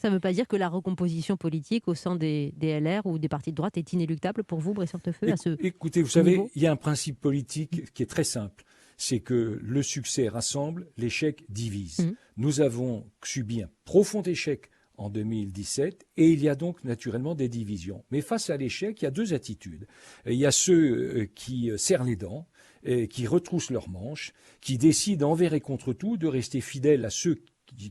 Ça ne veut pas dire que la recomposition politique au sein des LR ou des partis de droite est inéluctable pour vous, Brice Hortefeux, à ce Écoutez, vous niveau? savez, il y a un principe politique qui est très simple. C'est que le succès rassemble, l'échec divise. Mmh. Nous avons subi un profond échec en 2017 et il y a donc naturellement des divisions. Mais face à l'échec, il y a deux attitudes. Il y a ceux qui serrent les dents, qui retroussent leurs manches, qui décident envers et contre tout de rester fidèles à ceux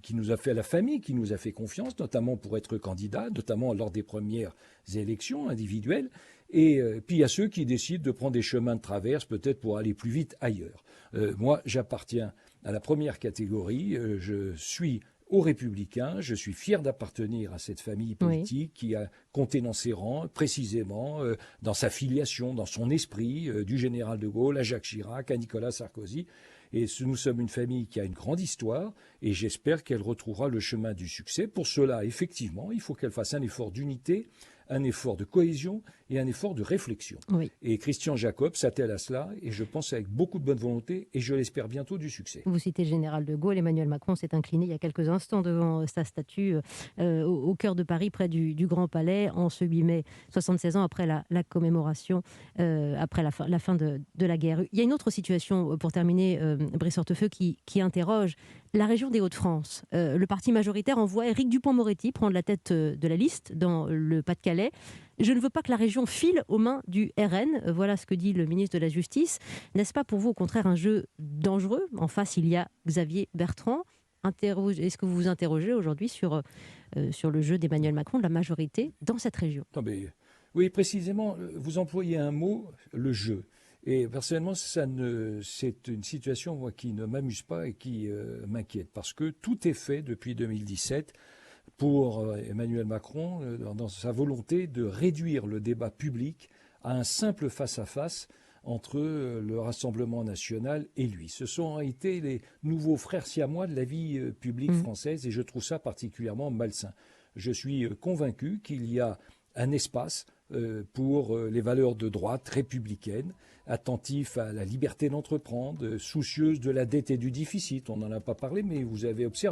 qui nous a fait, à la famille qui nous a fait confiance, notamment pour être candidat, notamment lors des premières élections individuelles. Et puis il y a ceux qui décident de prendre des chemins de traverse, peut-être pour aller plus vite ailleurs. Moi, j'appartiens à la première catégorie. Je suis aux Républicains. Je suis fier d'appartenir à cette famille Oui. politique qui a compté dans ses rangs, précisément dans sa filiation, dans son esprit, du général de Gaulle à Jacques Chirac, à Nicolas Sarkozy. Et nous sommes une famille qui a une grande histoire et j'espère qu'elle retrouvera le chemin du succès. Pour cela, effectivement, il faut qu'elle fasse un effort d'unité, un effort de cohésion et un effort de réflexion. Oui. Et Christian Jacob s'attelle à cela et je pense avec beaucoup de bonne volonté et je l'espère bientôt du succès. Vous citez le général de Gaulle. Emmanuel Macron s'est incliné il y a quelques instants devant sa statue au cœur de Paris, près du Grand Palais, en ce 8 mai, 76 ans après la commémoration, après la fin de la guerre. Il y a une autre situation, pour terminer, Brice Hortefeux, qui interroge la région des Hauts-de-France. Le parti majoritaire envoie Éric Dupond-Moretti prendre la tête de la liste dans le Pas-de-Calais. Je ne veux pas que la région file aux mains du RN. Voilà ce que dit le ministre de la Justice. N'est-ce pas pour vous, au contraire, un jeu dangereux? En face, il y a Xavier Bertrand. Est-ce que vous vous interrogez aujourd'hui sur le jeu d'Emmanuel Macron, de la majorité dans cette région? Non, mais, oui, précisément, vous employez un mot, le jeu. Et personnellement, c'est une situation moi, qui ne m'amuse pas et qui m'inquiète. Parce que tout est fait depuis 2017 pour Emmanuel Macron dans sa volonté de réduire le débat public à un simple face-à-face entre le Rassemblement national et lui. Ce sont en réalité les nouveaux frères siamois de la vie publique française et je trouve ça particulièrement malsain. Je suis convaincu qu'il y a un espace pour les valeurs de droite républicaines, attentif à la liberté d'entreprendre, soucieuse de la dette et du déficit. On n'en a pas parlé, mais vous avez observé